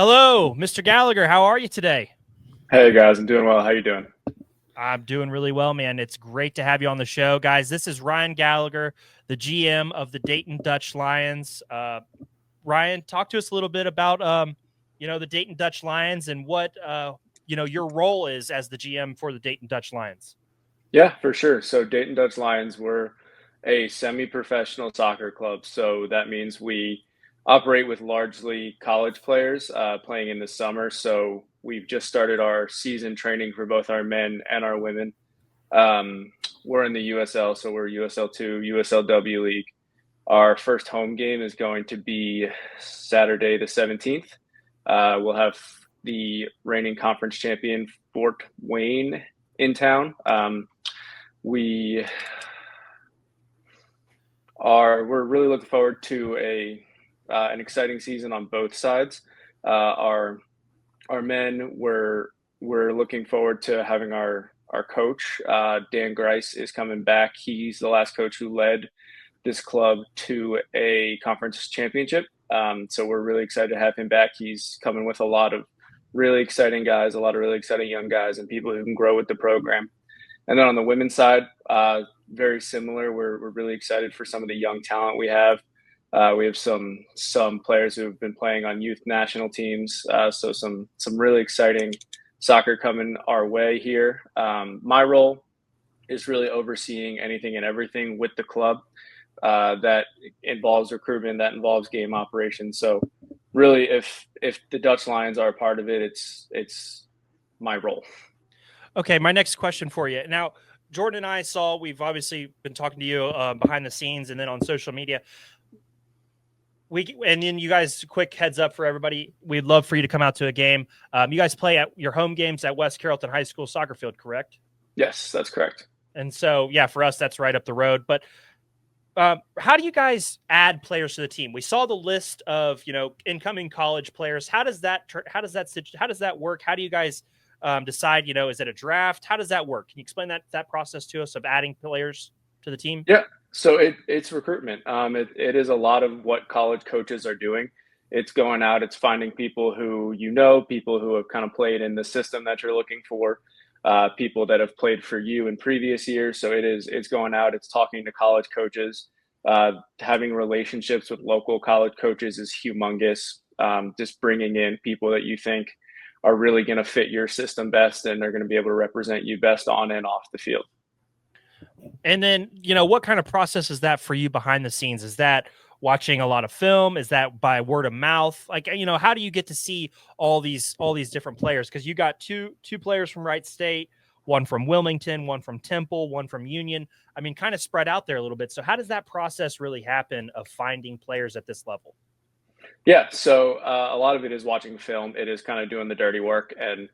Hello, Mr. Gallagher. How are you today? Hey guys, I'm doing well. How you doing? I'm doing really well, man. It's great to have you on the show, guys. This is Ryan Gallagher, the GM of the Dayton Dutch Lions. Ryan, talk to us a little bit about the Dayton Dutch Lions and what your role is as the GM for the Dayton Dutch Lions. Yeah, for sure. So Dayton Dutch Lions, we're a semi-professional soccer club. So that means we operate with largely college players playing in the summer. So we've just started our season training for both our men and our women. We're in the USL, so we're USL2, USLW League. Our first home game is going to be Saturday the 17th. We'll have the reigning conference champion Fort Wayne in town. We we're really looking forward to an exciting season on both sides. Our men we're looking forward to having our coach Dan Grice is coming back. He's the last coach who led this club to a conference championship. So we're really excited to have him back. He's coming with a lot of really exciting guys, a lot of really exciting young guys, and people who can grow with the program. And then on the women's side, very similar. We're really excited for some of the young talent we have. We have some players who have been playing on youth national teams. So some really exciting soccer coming our way here. My role is really overseeing anything and everything with the club that involves recruitment, that involves game operations. So really, if the Dutch Lions are a part of it, it's my role. Okay, my next question for you. Now, Jordan and we've obviously been talking to you behind the scenes and then on social media. And then you guys, quick heads up for everybody. We'd love for you to come out to a game. You guys play at your home games at West Carrollton High School soccer field, correct? Yes, that's correct. And so, yeah, for us, that's right up the road. But how do you guys add players to the team? We saw the list of incoming college players. How does that work? How do you guys decide? Is it a draft? How does that work? Can you explain that process to us of adding players to the team? Yeah. So it's recruitment. It is a lot of what college coaches are doing. It's going out, it's finding people who people who have kind of played in the system that you're looking for, people that have played for you in previous years. So it's going out, it's talking to college coaches. Having relationships with local college coaches is humongous. Just bringing in people that you think are really going to fit your system best and they're going to be able to represent you best on and off the field. And then, what kind of process is that for you behind the scenes? Is that watching a lot of film? Is that by word of mouth? Like, how do you get to see all these different players? Because you got two players from Wright State, one from Wilmington, one from Temple, one from Union. I mean, kind of spread out there a little bit. So how does that process really happen of finding players at this level? Yeah, so a lot of it is watching film. It is kind of doing the dirty work and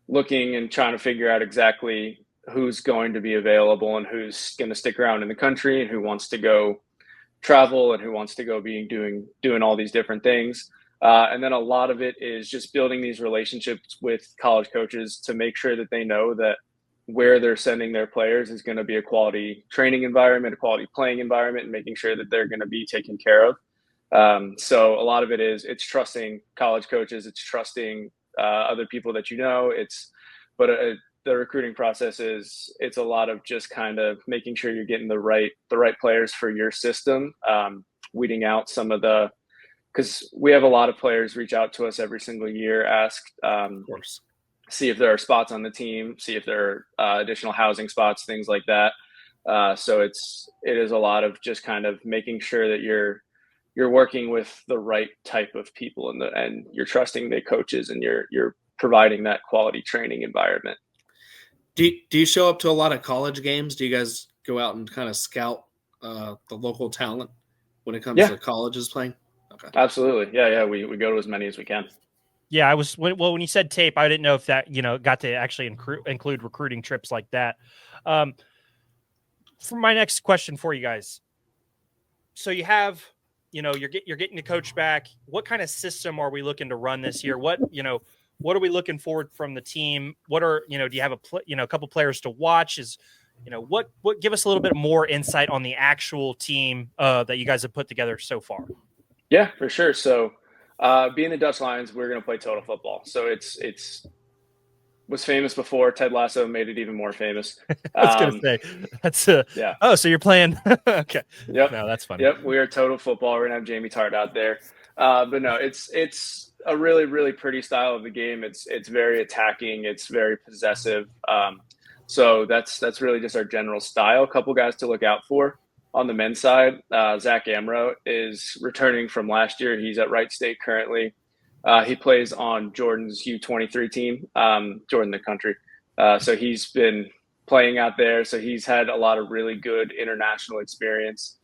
looking and trying to figure out exactly who's going to be available and who's going to stick around in the country and who wants to go travel and who wants to go doing all these different things. And then a lot of it is just building these relationships with college coaches to make sure that they know that where they're sending their players is going to be a quality training environment, a quality playing environment, and making sure that they're going to be taken care of. So a lot of it's trusting college coaches, it's trusting other people that but the recruiting process it's a lot of just kind of making sure you're getting the right players for your system, weeding out because we have a lot of players reach out to us every single year, ask, see if there are spots on the team, see if there are additional housing spots, things like that. So it is a lot of just kind of making sure that you're working with the right type of people and you're trusting the coaches and you're providing that quality training environment. Do you show up to a lot of college games? Do you guys go out and kind of scout the local talent when it comes to colleges playing? Okay. Absolutely. Yeah. We go to as many as we can. Yeah, when you said tape, I didn't know if that, got to actually include recruiting trips like that. For my next question for you guys. So you have, you're getting the coach back. What kind of system are we looking to run this year? What are we looking forward from the team? What are, do you have a couple players to watch? What give us a little bit more insight on the actual team that you guys have put together so far? Yeah, for sure. So Being the Dutch Lions, we're going to play total football. So it's was famous before. Ted Lasso made it even more famous. I was going to say that's yeah. Oh, so you're playing. Okay. Yep. No, that's funny. Yep. We are total football. We're going to have Jamie Tart out there. But no, it's a really, really pretty style of the game. It's very attacking. It's very possessive. So that's really just our general style. A couple guys to look out for on the men's side. Zach Amro is returning from last year. He's at Wright State currently. He plays on Jordan's U23 team, Jordan the country. So he's been playing out there. So he's had a lot of really good international experience.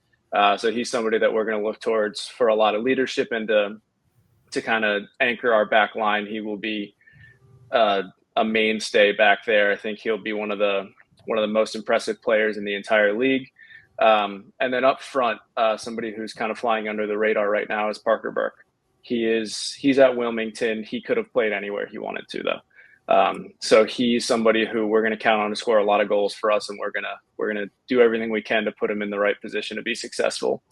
So he's somebody that we're going to look towards for a lot of leadership and to kind of anchor our back line. He will be a mainstay back there. I think he'll be one of the most impressive players in the entire league. And then up front, somebody who's kind of flying under the radar right now is Parker Burke. He's at Wilmington. He could have played anywhere he wanted to, though. So he's somebody who we're going to count on to score a lot of goals for us, and we're gonna do everything we can to put him in the right position to be successful.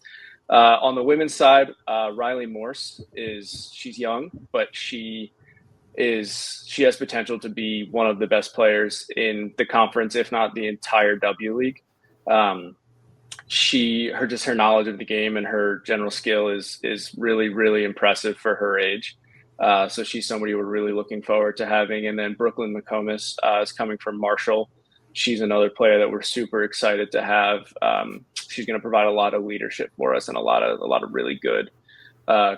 On the women's side, Riley Morse she's young, but she has potential to be one of the best players in the conference, if not the entire W League. Her knowledge of the game and her general skill is really, really impressive for her age. So she's somebody we're really looking forward to having. And then Brooklyn McComas is coming from Marshall. She's another player that we're super excited to have. She's going to provide a lot of leadership for us and a lot of really good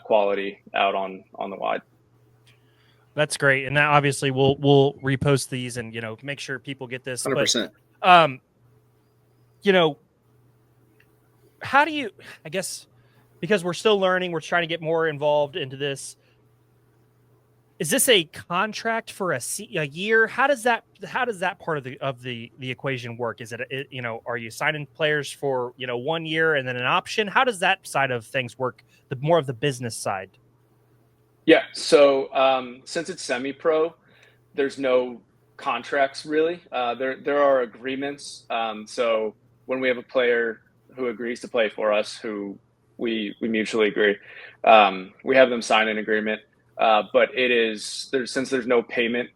quality out on the wide. That's great. And now obviously we'll repost these and, make sure people get this. 100%. But, how do you, I guess, because we're still learning, we're trying to get more involved into this. Is this a contract for a year? How does that part of the equation work? Is it, are you signing players for, 1 year and then an option? How does that side of things work? The more of the business side. Yeah. So since it's semi-pro, there's no contracts really. There are agreements. So when we have a player who agrees to play for us, who we mutually agree, we have them sign an agreement. But since there's no payment,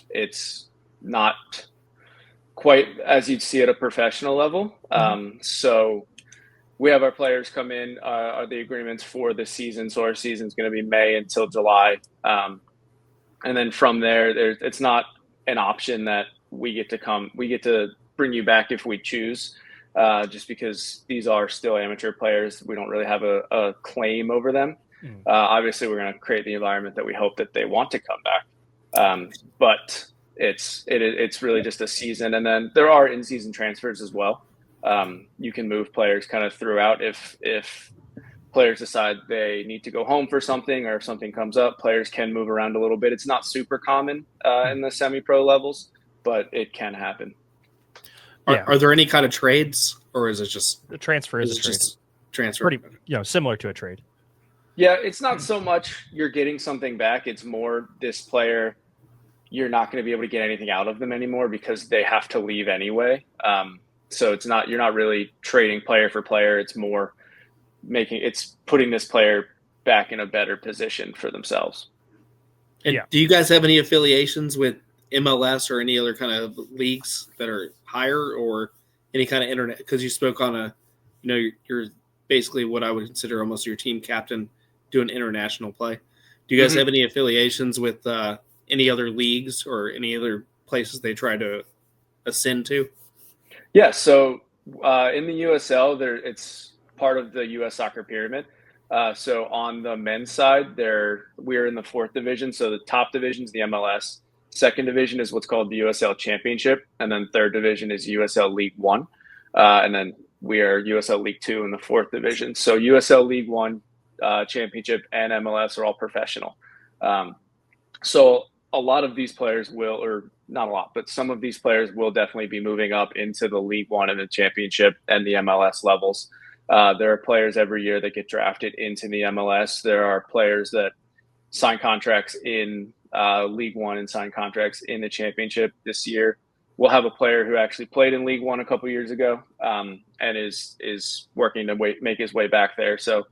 it's not quite as you'd see at a professional level. So we have our players come in, are the agreements for the season. So our season's going to be May until July. And then from there, it's not an option that we get to bring you back if we choose, just because these are still amateur players. We don't really have a claim over them. Obviously, we're going to create the environment that we hope that they want to come back. But it's really just a season. And then there are in-season transfers as well. You can move players kind of throughout if players decide they need to go home for something, or if something comes up, players can move around a little bit. It's not super common in the semi-pro levels, but it can happen. Are there any kind of trades, or is it just the transfer? Is a trade. Just transfer? Pretty, similar to a trade. Yeah, it's not so much you're getting something back. It's more this player, you're not going to be able to get anything out of them anymore because they have to leave anyway. So you're not really trading player for player. It's more putting this player back in a better position for themselves. And do you guys have any affiliations with MLS or any other kind of leagues that are higher, or any kind of internet? Because you spoke on you're basically what I would consider almost your team captain doing international play. Do you guys have any affiliations with any other leagues or any other places they try to ascend to? Yeah, so in the USL, it's part of the U.S. soccer pyramid. So on the men's side, we're in the 4th division. So the top division is the MLS. Second division is what's called the USL Championship. And then third division is USL League One. And then we are USL League Two in the 4th division. So USL League One, Championship, and MLS are all professional. So a lot of these players will, or not a lot, but some of these players will definitely be moving up into the League One and the Championship and the MLS levels. There are players every year that get drafted into the MLS. There are players that sign contracts in League One and sign contracts in the Championship this year. We'll have a player who actually played in League One a couple years ago and is working to make his way back there. So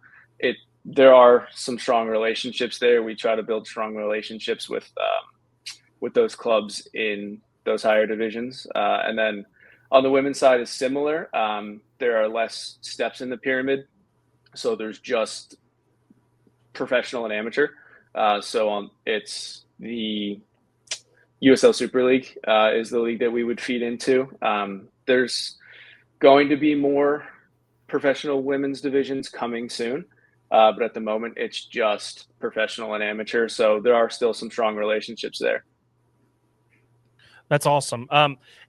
there are some strong relationships there. We try to build strong relationships with those clubs in those higher divisions. And then on the women's side is similar. There are less steps in the pyramid. So there's just professional and amateur. It's the USL Super League is the league that we would feed into. There's going to be more professional women's divisions coming soon. But at the moment, it's just professional and amateur. So there are still some strong relationships there. That's awesome.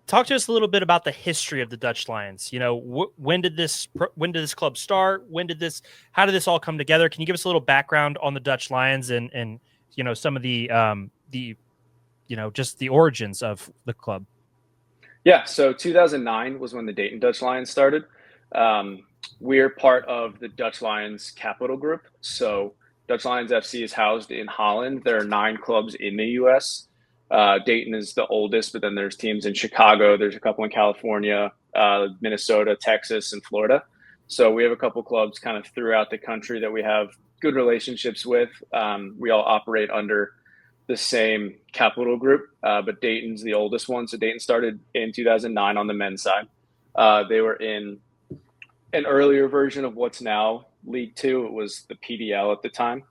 Talk to us a little bit about the history of the Dutch Lions. You know, when did this club start? How did this all come together? Can you give us a little background on the Dutch Lions and you know, some of the just the origins of the club? Yeah. So 2009 was when the Dayton Dutch Lions started. We're part of the Dutch Lions Capital Group. So Dutch Lions FC is housed in Holland. There are 9 clubs in the U.S. Dayton is the oldest, but then there's teams in Chicago. There's a couple in California, Minnesota, Texas, and Florida. So we have a couple clubs kind of throughout the country that we have good relationships with. We all operate under the same capital group, but Dayton's the oldest one. So Dayton started in 2009 on the men's side. They were in an earlier version of what's now League Two. It was the PDL at the time.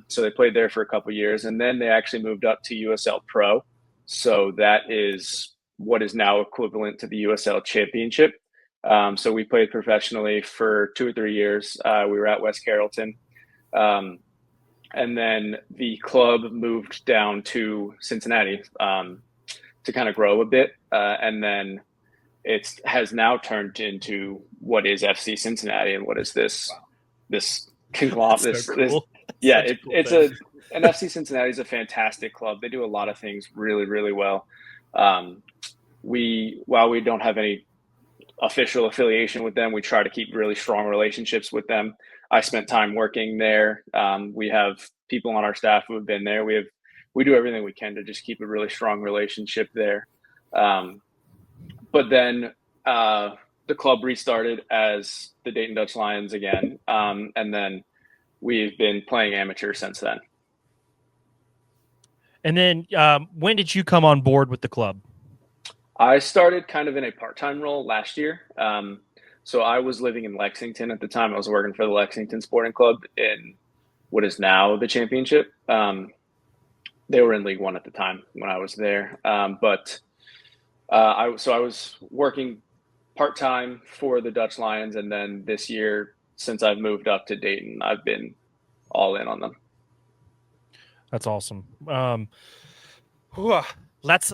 So they played there for a couple years, and then they actually moved up to USL Pro. So that is what is now equivalent to the USL Championship. So we played professionally for 2 or 3 years. We were at West Carrollton. And then the club moved down to Cincinnati to kind of grow a bit. And then it has now turned into what is FC Cincinnati and what is this conglomerate. So cool. Yeah, and FC Cincinnati is a fantastic club. They do a lot of things really, really well. While we don't have any official affiliation with them, we try to keep really strong relationships with them. I spent time working there. We have people on our staff who have been there. We do everything we can to just keep a really strong relationship there. But then the club restarted as the Dayton Dutch Lions again, and then we've been playing amateur since then. And then when did you come on board with the club? I started kind of in a part-time role last year. So I was living in Lexington at the time. I was working for the Lexington Sporting Club in what is now the Championship. They were in League One at the time when I was there. But I was working part-time for the Dutch Lions. And then this year, since I've moved up to Dayton, I've been all in on them. That's awesome. That's,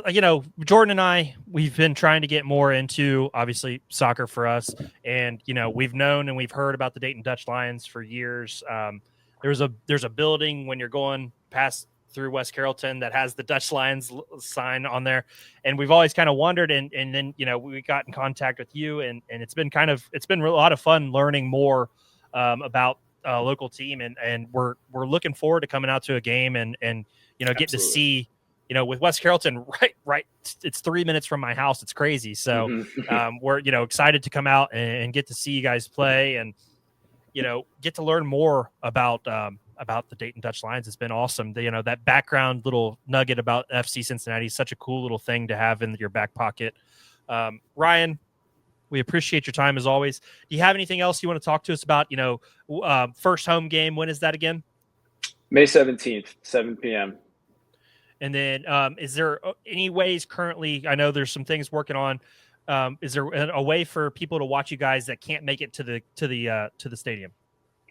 Jordan and I, we've been trying to get more into, obviously, soccer for us. And, we've known and we've heard about the Dayton Dutch Lions for years. There's a building when you're going past through West Carrollton that has the Dutch Lions sign on there. And we've always kind of wondered. And then, we got in contact with you and it's been a lot of fun learning more about a local team. And we're looking forward to coming out to a game and getting to see, with West Carrollton, right. It's 3 minutes from my house. It's crazy. So we're, excited to come out and get to see you guys play and, get to learn more about the Dayton Dutch Lions. It's been awesome. That background little nugget about FC Cincinnati is such a cool little thing to have in your back pocket. Ryan, we appreciate your time as always. Do you have anything else you want to talk to us about? First home game. When is that again? May 17th, 7 p.m. And then is there any ways currently, I know there's some things working on, is there a way for people to watch you guys that can't make it to the stadium?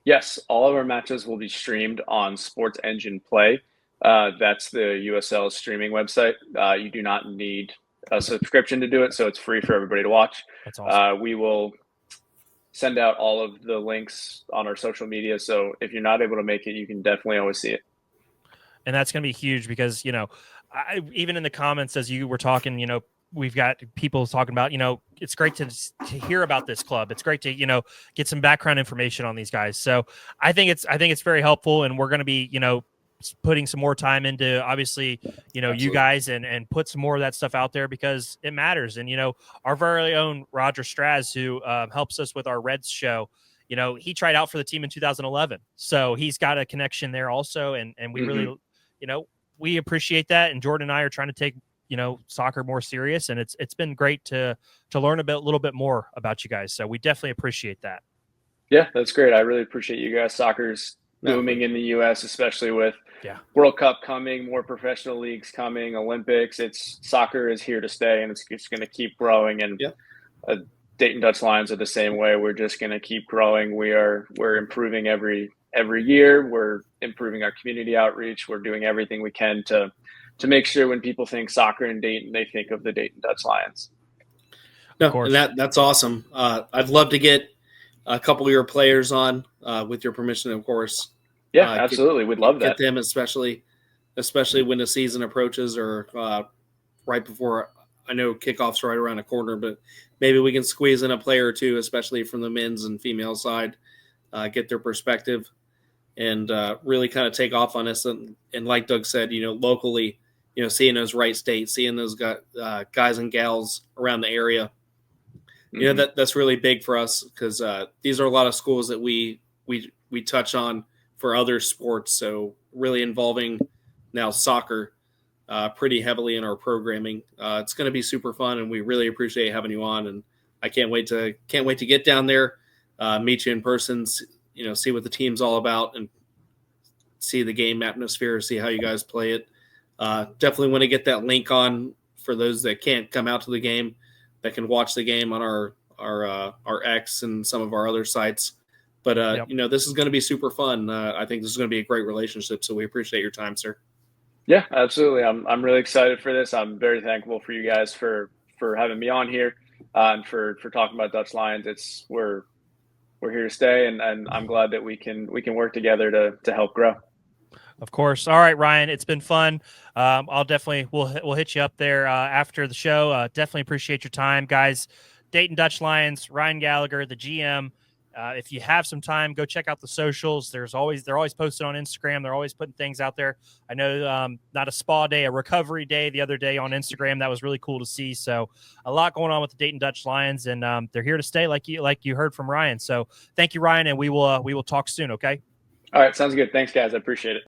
Yes, all of our matches will be streamed on Sports Engine Play. That's the USL streaming website. You do not need a subscription to do it, so it's free for everybody to watch. That's awesome. We will send out all of the links on our social media, so if you're not able to make it, you can definitely always see it. And that's going to be huge because, even in the comments as you were talking, we've got people talking about, it's great to hear about this club. It's great to, get some background information on these guys. So I think it's very helpful. And we're going to be, putting some more time into, obviously, Absolutely. You guys and put some more of that stuff out there because it matters. And, our very own Roger Straz, who helps us with our Reds show, he tried out for the team in 2011. So he's got a connection there also. And we really, we appreciate that. And Jordan and I are trying to take, soccer more serious. And it's been great to learn a little bit more about you guys. So we definitely appreciate that. Yeah, that's great. I really appreciate you guys. Soccer's booming in the U.S., especially with World Cup coming, more professional leagues coming, Olympics. Soccer is here to stay, and it's going to keep growing. And Dayton Dutch Lions are the same way. We're just going to keep growing. We're improving every year. We're improving our community outreach. We're doing everything we can to make sure when people think soccer in Dayton, they think of the Dayton Dutch Lions. No, and that's awesome. I'd love to get a couple of your players on, with your permission, of course. Yeah, absolutely. We'd love that. Get them, especially when the season approaches, or right before. I know kickoff's right around the corner, but maybe we can squeeze in a player or two, especially from the men's and female side, get their perspective, and really kind of take off on this. And like Doug said, locally, seeing those Wright State, seeing those guys and gals around the area, that's really big for us, because these are a lot of schools that we touch on for other sports. So really involving now soccer pretty heavily in our programming. It's going to be super fun, and we really appreciate having you on. And I can't wait to get down there, meet you in person, see what the team's all about, and see the game atmosphere, see how you guys play it. Definitely want to get that link on for those that can't come out to the game, that can watch the game on our X and some of our other sites. But this is going to be super fun. I think this is going to be a great relationship. So we appreciate your time, sir. Yeah, absolutely. I'm really excited for this. I'm very thankful for you guys for having me on here, and for talking about Dutch Lions. We're here to stay, and I'm glad that we can work together to help grow. Of course. All right, Ryan, it's been fun. We'll hit you up there after the show. Definitely appreciate your time, guys. Dayton Dutch Lions, Ryan Gallagher, the GM. If you have some time, go check out the socials. They're always posted on Instagram. They're always putting things out there. I know not a spa day, a recovery day the other day on Instagram. That was really cool to see. So a lot going on with the Dayton Dutch Lions, and they're here to stay, like you heard from Ryan. So thank you, Ryan, and we will talk soon. Okay. All right, sounds good. Thanks, guys. I appreciate it.